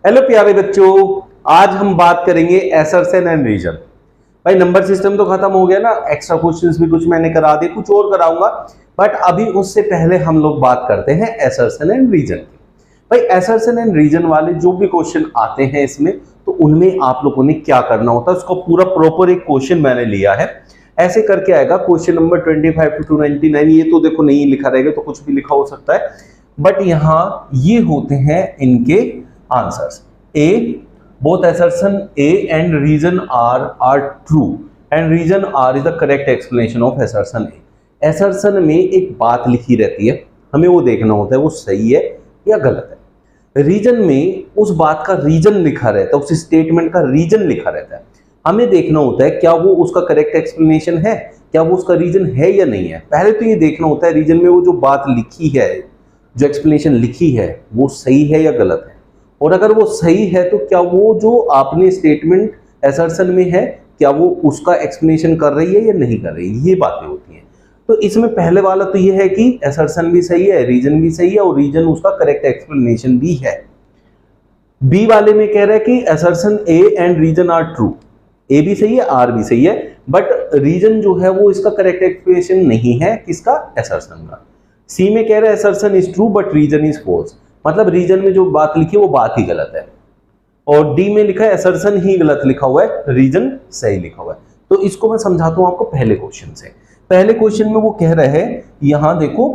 Hello प्यारे बच्चों, आज हम बात करेंगे एसर्शन एंड रीजन। भाई नंबर सिस्टम तो खत्म हो गया ना, एक्स्ट्रा क्वेश्चंस भी कुछ मैंने करा दिए, कुछ और कराऊंगा, बट अभी उससे पहले हम लोग बात करते हैं एसर्शन एंड रीजन की। भाई एसर्शन एंड रीजन वाले जो भी क्वेश्चन आते हैं इसमें, तो उनमें आप लोगों ने क्या करना होता है, उसका पूरा प्रॉपर एक क्वेश्चन मैंने लिया है। ऐसे करके आएगा क्वेश्चन नंबर 25 to 299। ये तो देखो नहीं लिखा रहेगा तो कुछ भी लिखा हो सकता है, बट यहाँ ये होते हैं इनके answers. A, both assertion A and reason are true and reason R is the correct explanation of assertion A. assertion में एक बात लिखी रहती है, हमें वो देखना होता है वो सही है या गलत है। रीजन में उस बात का रीजन लिखा रहता है, उस स्टेटमेंट का रीजन लिखा रहता है, हमें देखना होता है क्या वो उसका करेक्ट एक्सप्लेनेशन है, क्या वो उसका रीजन है या नहीं है। पहले तो ये देखना होता है रीजन में वो जो बात लिखी है, जो एक्सप्लेनेशन लिखी है, वो सही है या गलत है। और अगर वो सही है तो क्या वो जो आपने स्टेटमेंट असर्शन में है, क्या वो उसका एक्सप्लेनेशन कर रही है या नहीं कर रही है, ये बातें होती हैं। तो इसमें पहले वाला तो ये है कि असर्शन भी सही है, रीजन भी सही है और रीजन उसका करेक्ट एक्सप्लेनेशन भी है। बी वाले में कह रहा है कि assertion A and reason R are, A भी सही है आर भी सही है, बट रीजन जो है वो इसका करेक्ट एक्सप्लेनेशन नहीं है, किसका, असर्शन का। सी में कह रहा है assertion is true but reason is false, मतलब रीजन में जो बात लिखी है वो बात ही गलत है। और डी में लिखा है असर्शन ही गलत लिखा हुआ है, रीजन सही लिखा हुआ है। तो इसको मैं समझाता हूं आपको पहले क्वेश्चन से। पहले क्वेश्चन में वो कह रहे हैं, यहां देखो,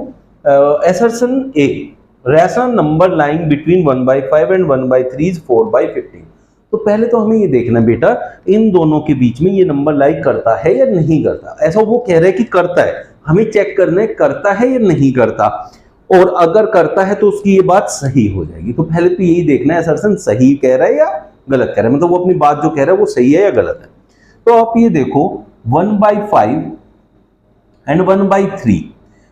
assertion A, rational number lying between 1/5 and 1/3 is 4/15। तो पहले तो हमें ये देखना बेटा, इन दोनों के बीच में ये नंबर लाइक करता है या नहीं करता। ऐसा वो कह रहे हैं कि करता है, हमें चेक करना है करता है या नहीं करता, और अगर करता है तो उसकी ये बात सही हो जाएगी। तो पहले तो यही देखना है असर्शन सही कह रहा है या गलत कह रहा है, मतलब वो अपनी बात जो कह रहा है वो सही है या गलत है। तो आप ये देखो 1/5 एंड 1/3।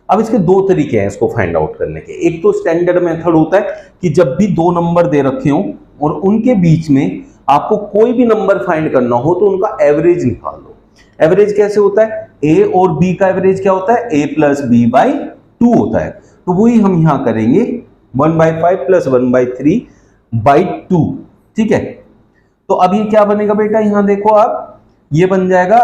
अब इसके दो तरीके हैं इसको फाइंड आउट करने के। एक तो स्टैंडर्ड मेथड होता है कि जब भी दो नंबर दे रखे हो और उनके बीच में आपको कोई भी नंबर फाइंड करना हो तो उनका एवरेज निकाल लो। एवरेज कैसे होता है, ए और बी का एवरेज क्या होता है, a + b/2 होता है। तो वही हम यहां करेंगे 1/5 + 1/3/2, ठीक है। तो अब ये क्या बनेगा बेटा, यहां देखो आप, ये बन जाएगा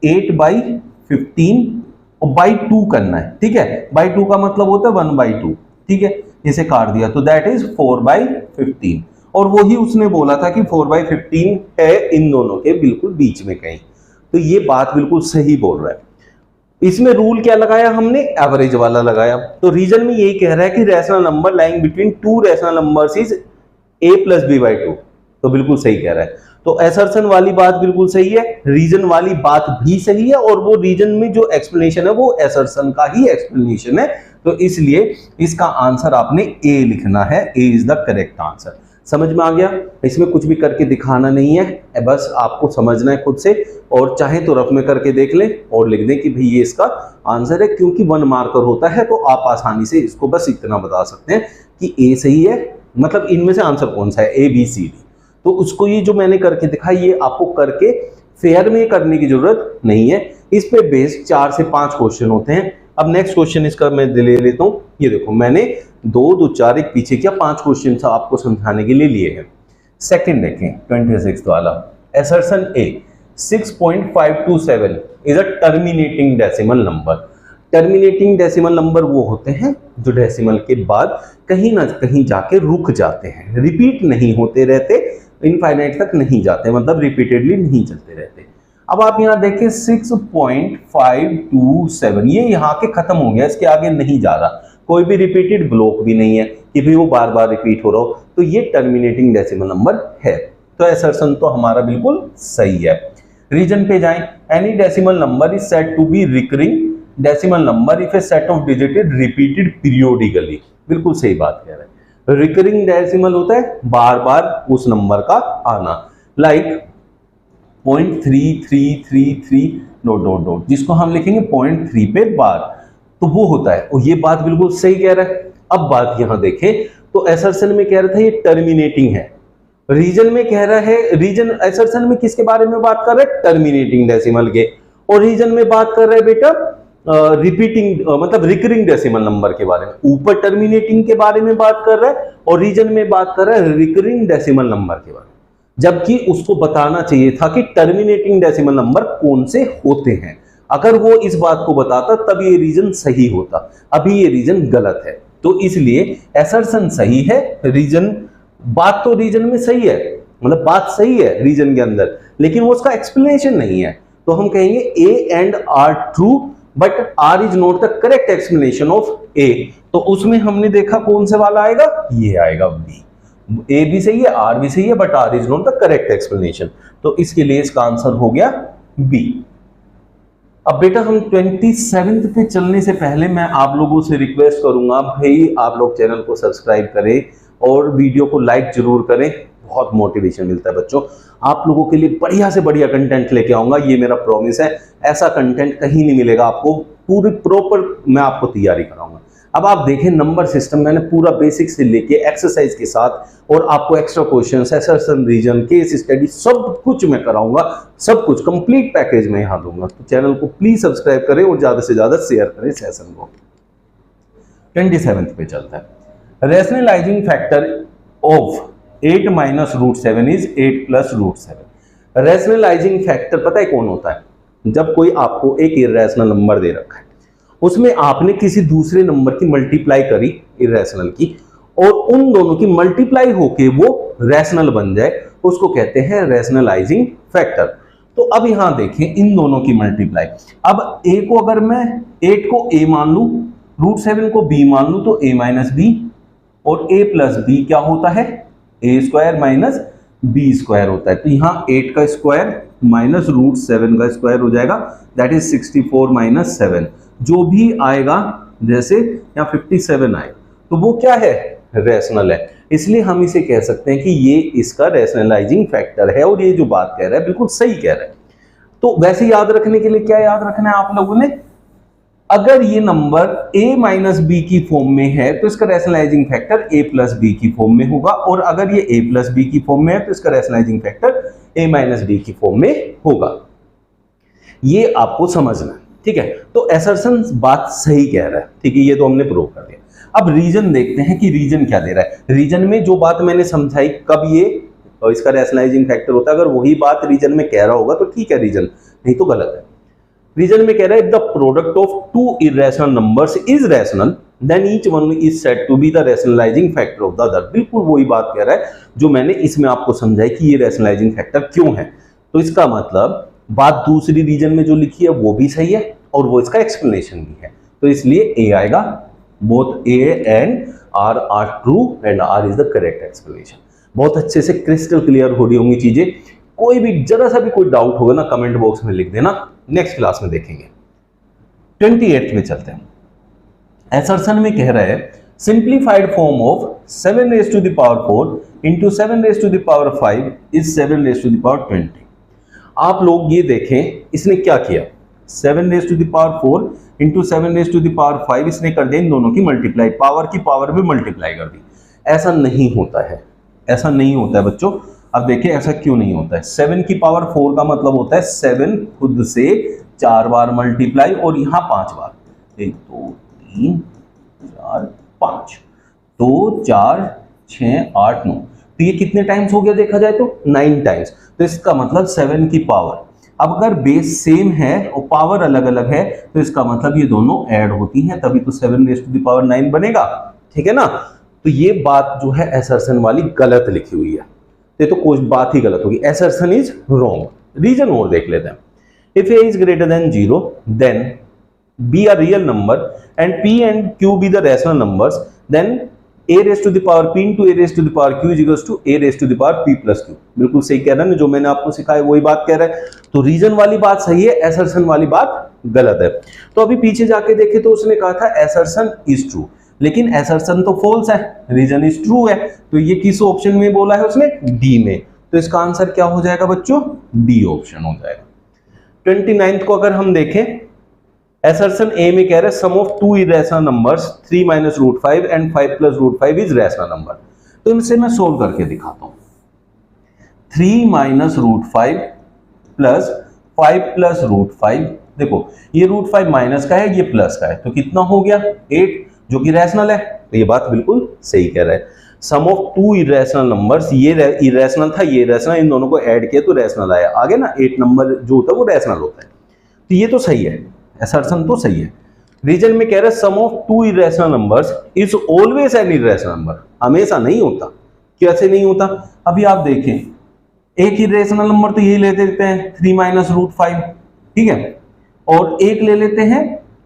8/15 और /2 करना है, ठीक है। /2 का मतलब होता है 1/2, ठीक है। इसे काट दिया तो दैट इज 4/15, और वही उसने बोला था कि 4/15 है इन दोनों के बिल्कुल बीच में कहीं। तो ये बात बिल्कुल सही बोल रहा है। इसमें रूल क्या लगाया हमने, एवरेज वाला लगाया। तो रीजन में यही कह रहा है कि rational number lying between two rational numbers is a + b/2, तो बिल्कुल सही कह रहा है। तो असर्शन वाली बात बिल्कुल सही है, रीजन वाली बात भी सही है, और वो रीजन में जो एक्सप्लेनेशन है वो असर्शन का ही एक्सप्लेनेशन है। तो इसलिए इसका आंसर आपने ए लिखना है, ए इज द करेक्ट आंसर। समझ में आ गया, इसमें कुछ भी करके दिखाना नहीं है, बस आपको समझना है खुद से, और चाहे तो रफ में करके देख लें और लिख दें कि भाई ये इसका आंसर है। क्योंकि 1 मार्कर होता है तो आप आसानी से इसको बस इतना बता सकते हैं कि ए सही है, मतलब इनमें से आंसर कौन सा है, ए बी सी डी। तो उसको ये जो मैंने करके दिखाई, ये आपको करके फेयर में करने की जरूरत नहीं है। इस पे बेस्ड 4 से 5 क्वेश्चन होते हैं। अब नेक्स्ट क्वेश्चन इसका मैं ले लेता हूं। ये देखो मैंने 2 2 4 एक पीछे किया, 5 क्वेश्चन आपको समझाने के लिए लिए हैं। सेकंड देखें 26 वाला, assertion A 6.527 is a terminating decimal number. Terminating decimal number वो होते हैं जो डेसिमल के बाद कहीं ना कहीं जाके रुक जाते हैं, रिपीट नहीं होते रहते, इनफाइनाइट तक नहीं जाते, मतलब रिपीटेडली नहीं चलते रहते। अब आप यहां देखें 6.527, ये यहां के खत्म हो गया, इसके आगे नहीं जा रहा, कोई भी रिपीटेड ब्लॉक भी नहीं है कि भी वो बार बार रिपीट हो रहा हो, तो ये टर्मिनेटिंग डेसिमल नंबर है। तो असर्शन तो हमारा बिल्कुल सही है। रीजन पे जाएं, any decimal number is said to be recurring decimal number if a set of digit is repeated periodically. बिल्कुल सही बात कह रहे हैं। रिकरिंग डेसिमल होता है बार बार उस नंबर का आना, लाइक 0.3333 ... जिसको हम लिखेंगे 0.3 पे बार, तो वो होता है, और ये बात बिल्कुल सही कह रहा है। अब बात यहां देखें तो असर्शन में कह रहा था ये टर्मिनेटिंग है, रीजन में कह रहा है, रीजन असर्शन में किसके बारे में बात कर रहा है, टर्मिनेटिंग डेसिमल के, और रीजन में बात कर रहा है बेटा रिपीटिंग मतलब रिकरिंग डेसिमल नंबर के बारे में, ऊपर टर्मिनेटिंग के बारे में बात कर रहा है और रीजन में बात कर रहा है रिकरिंग डेसिमल नंबर के बारे में, जबकि उसको बताना चाहिए था कि टर्मिनेटिंग डेसिमल नंबर कौन से होते हैं। अगर वो इस बात को बताता तब ये रीजन सही होता, अभी ये रीजन गलत है। तो इसलिए एसर्शन सही है, रीजन बात तो रीजन में सही है, मतलब बात सही है रीजन के अंदर, लेकिन वो उसका एक्सप्लेनेशन नहीं है। तो हम कहेंगे A and R true but R is not the correct explanation of A. तो उसमें हमने देखा कौन से वाला आएगा, ये आएगा बी। ए भी सही है, आर भी सही है, but R is not the correct explanation. तो इसके लिए इसका आंसर हो गया बी। अब बेटा हम 27th पे चलने से पहले मैं आप लोगों से रिक्वेस्ट करूंगा, भाई आप लोग चैनल को सब्सक्राइब करें और वीडियो को लाइक जरूर करें, बहुत मोटिवेशन मिलता है बच्चों। आप लोगों के लिए बढ़िया से बढ़िया कंटेंट लेके आऊंगा, ये मेरा प्रॉमिस है। ऐसा कंटेंट कहीं नहीं मिलेगा आपको, पूरी प्रॉपर मैं आपको तैयारी कराऊंगा। अब आप देखें नंबर सिस्टम मैंने पूरा बेसिक से लेके एक्सरसाइज के साथ, और आपको extra questions, assertion, reason, case study सब कुछ मैं कराऊंगा, सब कुछ कंप्लीट पैकेज में यहाँ दूंगा। तो चैनल को प्लीज सब्सक्राइब करें और ज्यादा से ज्यादा शेयर करें सेशन को। 27th पे चलता है। Rationalising factor of 8 minus root 7 is 8 plus root 7। Rationalising factor पता है कौन होता है? जब कोई आपको एक इर्रेशनल नंबर दे रखा है, उसमें आपने किसी दूसरे नंबर की मल्टीप्लाई करी इर्रेशनल की, और उन दोनों की मल्टीप्लाई होके वो रैशनल बन जाए, उसको कहते हैं रैशनलाइजिंग फैक्टर। तो अब यहां देखें इन दोनों की मल्टीप्लाई। अब ए को अगर मैं 8 को ए मान लूं, रूट 7 को बी मान लूं, तो ए माइनस बी, और ए प्लस बी क्या होता है? ए स्क्वायर माइनस बी स्क्वायर होता है। तो यहाँ 8 का स्क्वायर माइनस रूट 7 का स्क्वायर हो जाएगा, दैट इज 64 माइनस 7। जो भी आएगा, जैसे यहाँ 57 आए, तो वो क्या है? रैशनल है। इसलिए हम इसे कह सकते हैं कि ये इसका रैशनलाइजिंग फैक्टर है, और ये जो बात कह रहा है बिल्कुल सही कह रहा है। तो वैसे याद रखने के लिए क्या याद रखना है आप लोगों ने? अगर ये नंबर a माइनस बी की फॉर्म में है तो इसका rationalising factor a plus B की फॉर्म में होगा, और अगर ये a प्लस बी की फॉर्म में है तो इसका rationalising factor a minus D की फॉर्म में होगा। ये आपको समझना है, ठीक है? तो असर्शन बात सही कह रहा है, ठीक है? ये तो हमने प्रूव कर दिया। अब रीजन देखते हैं कि रीजन क्या दे रहा है। रीजन में जो बात मैंने समझाई, कब ये और इसका रैशनलाइजिंग फैक्टर होता है, अगर वही बात रीजन में कह रहा होगा तो ठीक है रीजन, नहीं तो गलत है। रीजन में कह रहा है the product of two irrational numbers is rational then each one is said to be the rationalising factor of the other. बिल्कुल वही बात कह रहा है जो मैंने इसमें आपको समझाई कि ये रैशनलाइजिंग फैक्टर क्यों है। तो इसका मतलब बात दूसरी रीजन में जो लिखी है वो भी सही है और वो इसका एक्सप्लेनेशन भी है। तो इसलिए ए आएगा। Both A and R are true and R is the correct explanation. बहुत अच्छे से क्रिस्टल क्लियर हो रही होंगी चीजें। कोई भी जरा सा भी कोई डाउट होगा ना, कमेंट बॉक्स में लिख देना, नेक्स्ट क्लास में देखेंगे। 28 में चलते हैं। असर्शन में कह रहा है simplified form of 7 raise to the power 4 into 7 raise to the power 5 is 7 raise to the power 20। आप लोग ये देखें इसने क्या किया, 7 raise to the power 4 into 7 raise to the power 5 इसने कर दिया इन दोनों की मल्टीप्लाई, पावर की पावर में मल्टीप्लाई कर दी। ऐसा नहीं होता है, ऐसा नहीं होता है बच्चों। अब देखिए ऐसा क्यों नहीं होता है। 7 की पावर 4 का मतलब होता है 7 खुद से 4 बार मल्टीप्लाई और यहाँ 5 बार, 1 2 3 4 5, 2 4 6 8 9, तो ये कितने टाइम्स हो गया देखा जाए तो 9 टाइम्स। तो इसका मतलब 7 की पावर, अब अगर बेस सेम है और पावर अलग अलग है तो इसका मतलब ये दोनों ऐड होती हैं, तभी तो 7 रेज़ टू द पावर 9 बनेगा, ठीक है ना। तो ये बात जो है असर्शन वाली गलत लिखी हुई है, ये तो कोई बात ही गलत होगी। Assertion is wrong. रीजन और देख लेते हैं। If a is greater than 0 then b a real number and p and q be the rational numbers then a raised to the power p into a raised to the power q is equals to a raised to the power p plus q। बिल्कुल सही कह रहा है ना, जो मैंने आपको सिखाया वही बात कह रहा है। तो रीजन वाली बात सही है, असर्शन वाली बात गलत है। तो अभी पीछे जाके देखे तो उसने कहा था असर्शन इज ट्रू, लेकिन असर्शन तो फॉल्स है, रीजन इज ट्रू है। तो ये किस ऑप्शन में बोला है उसने? डी में। तो इसका आंसर क्या हो जाएगा बच्चों? डी ऑप्शन हो जाएगा। 29th को अगर हम देखें, असर्शन ए में कह रहे हैं sum of two irrational numbers 3 minus root 5 and 5 plus root 5 is rational number. तो इनसे मैं सोल्व करके दिखाता हूं। 3 minus root 5 plus 5 plus root 5 देखो ये √5 माइनस का है, ये प्लस का है, तो कितना हो गया 8, जो कि रैशनल है। तो ये बात बिल्कुल सही कह रहा है। सम ऑफ टू इरेशनल नंबर्स, ये इरेशनल था, ये रैशनल, इन दोनों को ऐड किया तो रैशनल आया। आगे ना 8 नंबर जो होता है वो रैशनल होता है, तो ये तो सही है, असर्शन तो सही है। रीजन में कह रहे sum of two irrational numbers is always an irrational number, हमेशा नहीं होता। कैसे नहीं होता? अभी आप देखें, एक इरेशनल नंबर तो यही ले लेते हैं 3 माइनस √5, ठीक है, और एक ले लेते हैं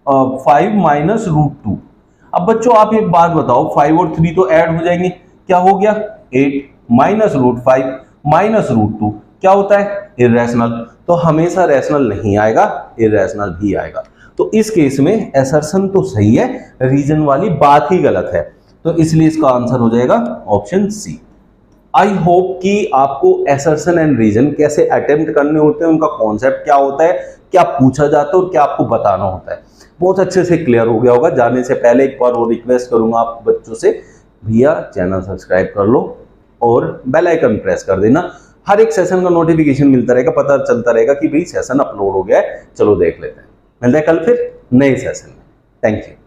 5 माइनस √2। अब बच्चों आप एक बात बताओ, 5 और 3 तो ऐड हो जाएंगे, क्या हो गया 8 माइनस √5 माइनस √2, क्या होता है इरेशनल। तो हमेशा रैशनल नहीं आएगा, इरेशनल भी आएगा। तो इस केस में असर्शन तो सही है, रीजन वाली बात ही गलत है, तो इसलिए इसका आंसर हो जाएगा ऑप्शन सी। आई होप कि आपको असर्शन एंड रीजन कैसे अटेम्प्ट करने होते हैं, उनका कॉन्सेप्ट क्या होता है, क्या पूछा जाता है और क्या आपको बताना होता है, बहुत अच्छे से क्लियर हो गया होगा। जाने से पहले एक बार वो रिक्वेस्ट करूंगा आप बच्चों से, भैया चैनल सब्सक्राइब कर लो और बेल आइकन प्रेस कर देना। हर एक सेशन का नोटिफिकेशन मिलता रहेगा, पता चलता रहेगा कि भाई सेशन अपलोड हो गया है, चलो देख लेते हैं। मिलते हैं कल फिर नए सेशन में। Thank you.